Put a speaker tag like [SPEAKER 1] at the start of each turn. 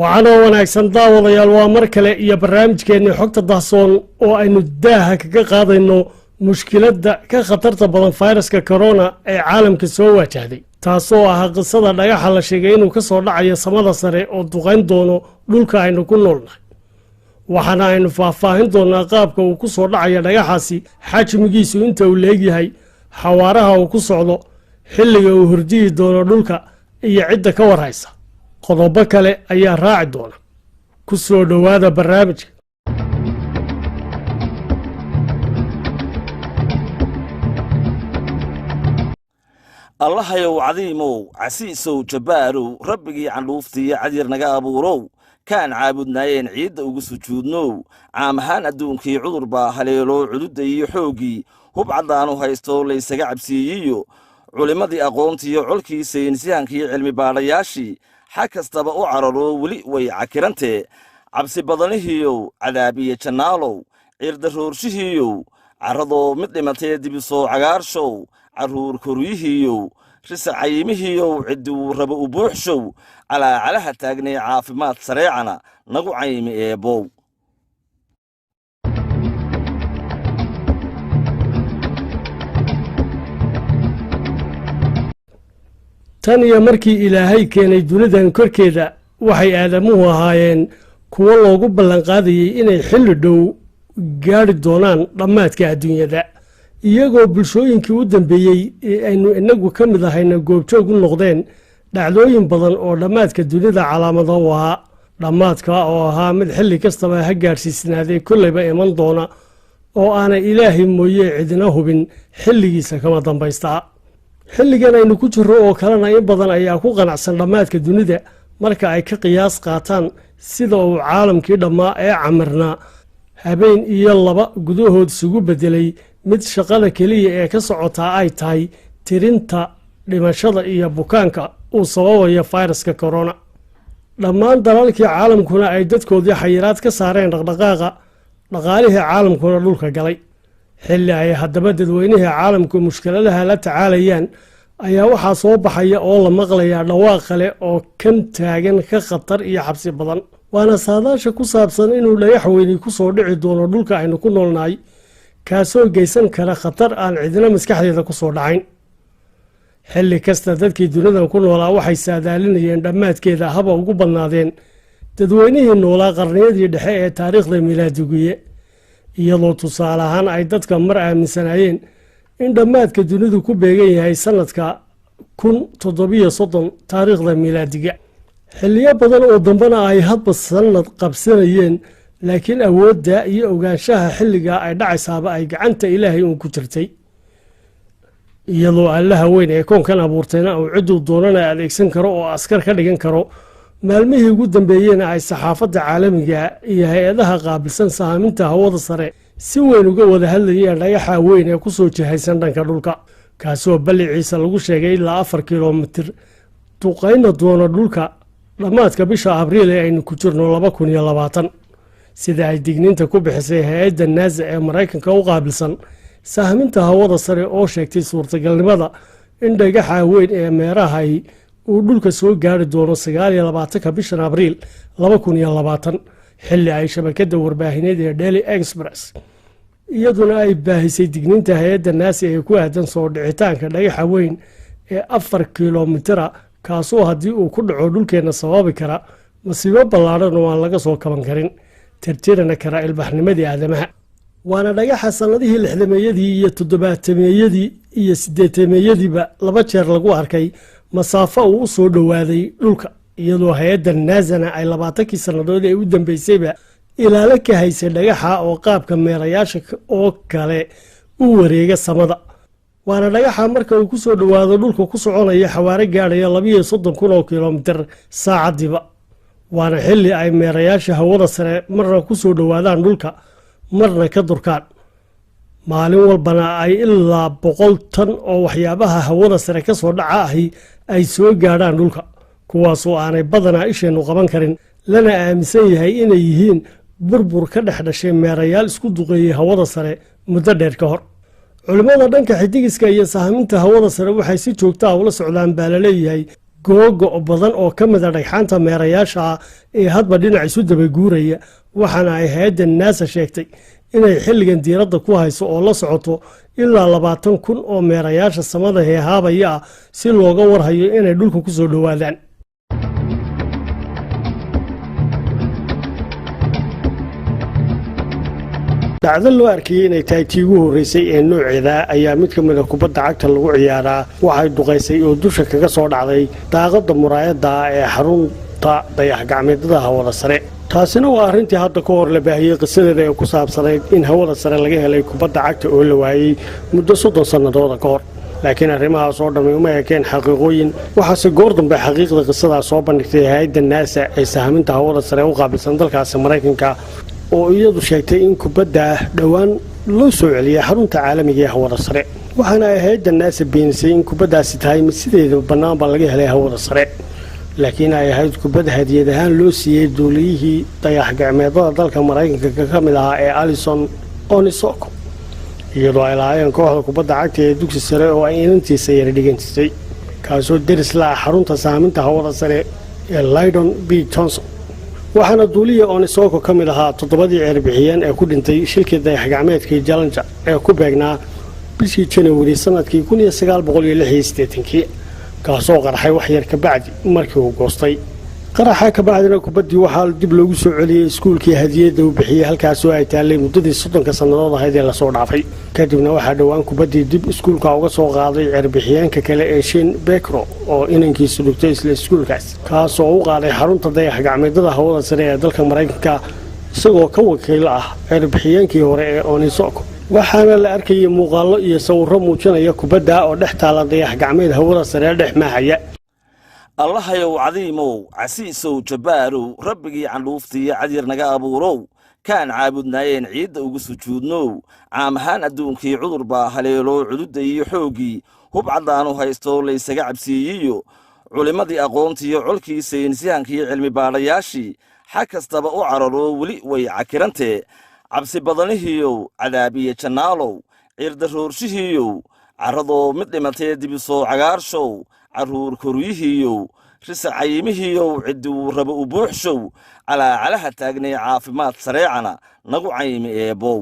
[SPEAKER 1] waxaana wanaagsan daawadayaal waa mar kale iyo barnaamijkeennii xogta dahsoon oo aynu daaha kaga qaadayno mushkiladda ka khatarta badan fayraska corona ee caalamka soo wajahday taasoo ah qisada dhagaxa la sheegay inuu ka soo dhacayo samada sare oo duqayn doono dhulka aynu ku noolnahay waxaana aynu faahfaahin doonaa qaabka uu ku soo dhacayo dhagaxaasi xajmigiisu inta uu leegyahay xawaaraha uu ku socdo xilliga uu hordiyi doono dhulka iyo cidda ka warhaysa qodobo kale ayaa raaci doona ku soo dhowaada barnaamijka
[SPEAKER 2] allahayow cadiimow casiisow jabbaarow rabbigii candhuuftiiyo cadyar naga abuurow kaan caabudnaayeen ciidda ugu sujuudnow caam ahaan adduunkii cudur baa haleelo cududda iyo xooggii hub caddaanu haysto laysaga cabsiiyiyo culimmadii aqoontiiyo colkii saynisyahankii cilmi baadhayaashii xag kastaba u cararo weli way cakirantee cabsi badanihiiyow cadaabiye jannaalow ciirdarroorshihiiyow carradoo mid dhimatee dibisoo cagaarshow carruur koryihiiyow risa cayimihiiyow cidduu raba u buuxshow calaacalaha taagnay caafimaad sareecana nagu caymi eebbow
[SPEAKER 1] tan iyo markii ilaahay keenay dunidan korkeeda waxay aadamuhu ahaayeen kuwo loogu ballanqaadayey inay xilli dhow gaadhi doonaan dhammaadka adduunyada iyagoo bulshooyinkii u dambeeyey ee aynu inagu ka mid ahayna goobjoog u noqdeen dhacdooyin badan oo dhammaadka dunida calaamado u ahaa dhammaadka oo ahaa mid xilli kastaba ha gaadhsiisnaadee kollayba iman doona oo aanay ilaahay mooye cidina hubin xilligiisa kama dambaystaa xilligan aynu ku jirro oo kalena in badan ayaa ku qanacsan dhammaadka dunida marka ay ka qiyaas qaataan sida uu caalamkii dhammaa ee camirnaa habeen iyo laba gudahood isugu beddelay mid shaqada keliya ee ka socotaa ay tahay tirinta dhimashada iyo bukaanka uu sababayo fayraska corona dhammaan dalalkii caalamkuna ay dadkoodii xayiraad ka saareen dhaqdhaqaaqa dhaqaalihii caalamkuna dhulka galay xilli ay haddaba dadweynihii caalamku mushkiladaha la tacaalayaan ayaa waxaa soo baxaya oo la maqlayaa dhawaaq kale oo kan taagan ka khatar iyo xabsi badan waana saadaasha ku saabsan inuu dhagax weyni ku soo dhici doono dhulka aynu ku noolnahay kaasoo geysan kara khatar aan cidina maskaxdeeda ku soo dhacayn xilli kasta dadkii dunidan ku noolaa waxay saadaalinayeen dhammaadkeeda haba ugu badnaadeen dadweynihii noolaa qarniyadii dhexe ee taariikhda milaadigiye iyadoo tusaale ahaan ay dadka mar aaminsanaayeen in dhammaadka dunidu ku beegan yahay sannadka 1730 taariikhda milaadiga xilliyo badan oo dambena ay hadba sannad qabsanayeen laakiin awoodda iyo ogaanshaha xilligaa ay dhacaysaaba ay gacanta ilaahay uun ku jirtay iyadoo allaha weyn ee koonkan abuurtayna uu cidduu doonana adeegsan karo oo askar ka dhigan karo maalmihii ugu dambeeyeyna ay saxaafadda caalamiga iyo hay-adaha qaabilsan sahaaminta hawada sare si weyn uga wada hadlayeen dhagaxa weyn ee ku soo jihaysan dhanka dhulka kaasoo balliciisa lagu sheegay ilaa 4 kilomitir duqayna doono dhulka dhammaadka bisha abriil ee aynu ku jirno 2020 sida ay digniinta ku bixisay hay-adda naasa ee maraykanka u qaabilsan sahaaminta hawada sare oo sheegtay suurtagalnimada in dhagaxa weyn ee meerahay uu dhulka soo gaari doono 29 bishan abriil 2020 xilli ay shabakadda warbaahineed ee Daily Express iyaduna ay baahisay digniinta hay-adda naasa ee ku aadan soo dhicitaanka dhagaxa weyn ee 4 kilomitira kaasoo haddii uu ku dhaco dhulkeenna sababi kara masiibo ballaadhan oo aan laga soo kaban karin tirtirana kara ilbaxnimadii aadamaha waana dhagaxa sannadihii 60meeyadii iyo 70meeyadii iyo 80meeyadiiba 2 jeer lagu arkay masaafo uu u soo dhowaaday dhulka iyadoo hay-adda naasana ay 20kii sannadood ee u dambeysayba ilaalo ka haysay dhagaxa oo qaabka meerayaasha oo kale u wareega samada waana dhagaxa marka uu ku soo dhowaado dhulka ku soconaya xawaare gaadhaya 32,000 kilomitir saacadiiba waana xilli ay meerayaasha hawada sare marna ku soo dhowaadaan dhulka marna ka durkaan maalin walbana ay ilaa 100 tan oo waxyaabaha hawada sare ka soo dhaca ahi ay soo gaadhaan dhulka kuwaasoo aanay badanaa isheennu qaban karin lana aaminsan yahay inay yihiin burbur ka dhex dhashay meerayaal isku duqeeyey hawada sare muddo dheer ka hor culimmada dhanka xidigiska iyo sahaaminta hawada sare waxay si joogta ah ula socdaan baa la leeyahay googo badan oo ka mid a dhagxaanta meerayaasha ee hadba dhinac isu dabaguuraya waxaana ay hay-adda naasa sheegtay inay xilligan diiradda ku hayso oo la socoto ilaa 20,000 oo meerayaasha samada heehaabaya ah si looga warhayo inay dhulka ku soo dhowaadaan. dhacdo loo arkayay inay tahay tii ugu horreysay ee nooceeda ayaa mid ka mid a kubadda cagta lagu ciyaaraa waxay duqaysay oo dusha kaga soo dhacday daaqadda muraayadda ee xarunta dayax-gacmeedyada hawada sare. taasina waa arrintii hadda ka hor la baahiyey qisadeeda ee ku saabsanayd in hawada sare laga helay kubadda cagta oo la waayey muddo 30 sannadooda ka hor. laakiin arrimahaas oo dhammi uma ekeen xaqiiqooyin waxaase goor dambe xaqiiqda qisadaas soo bandhigtay hay-adda naasa ee sahminta hawada sare u qaabilsan dalkaasi maraykanka oo iyadu sheegtay in kubadda dhowaan loo soo celiyay xarunta caalamiga ee hawada sare. waxaana ay hay-adda naasa beenisay in kubaddaasi tahay mid sideeda bannaanba laga helay hawada sare, laakiin ay ahayd kubad hadiyad ahaan loo siiyey duuliyihii dayax-gacmeedyada dalka maraykanka ka mid ahaa ee Alison Onisoko, iyadoo ay lahaayeen kooxda kubadda cagta ee dugsi sare oo ay inantiisa yara dhigan jirtay, kaasoo deris la ah xarunta sahminta hawada sare ee Lyndon B. Johnson. waxaana duuliya Onisoko ka mid ahaa 7 ceerbixiyeen ee ku dhintay shilkii dayax-gacmeedkii Challenger ee ku beegnaa bishii January sanadkii 1986 kaasoo qarxay wax yar ka bacdi markii uu goostay. qaraxa ka bacdina kubaddii waxaa dib loogu soo celiyey iskuulkii hadiyadda uu bixiyey halkaasoo ay taallay muddadii 30 sannadood ahayd ee lasoo dhaafay. kadibna waxaa dhowaan kubaddii dib iskuulka uga soo qaaday ceerbixiyeenka kale ee Shane Bekro oo inankiisu dhigtay isla iskuulkaas, kaasoo u qaaday xarunta dayax-gacmeedyada hawada sare ee dalka maraykanka isagoo ka wakiil ah ceerbixiyeenkii hore ee Onisoko. waxaana la arkayay muuqaallo iyo sawirro muujinaya kubadda oo dhex taala dayax-gacmeed hawada sare dhex maahaya.
[SPEAKER 2] allahayow cadiimow casiisow jabbaarow rabbigii candhuuftiiyo cadyar naga abuurow kaan caabudnaayeen ciidda ugu sujuudnow caam ahaan adduunkii cudur baa haleelo cududda iyo xooggii hub caddaanu haysto laysaga cabsiiyiyo culimmadii aqoontiiyo colkii saynisyahankii cilmi baadhayaashii xag kastaba u cararo weli way cakirantee cabsi badanihiiyow cadaabiye jannaalow ciirdarroorshihiiyow carradoo mid dhimatee dibisoo cagaarshow carruur koryihiiyow risa cayimihiiyow cidduu raba u buuxshow calaacalaha taagnay caafimaad sareecana nagu caymi eebbow.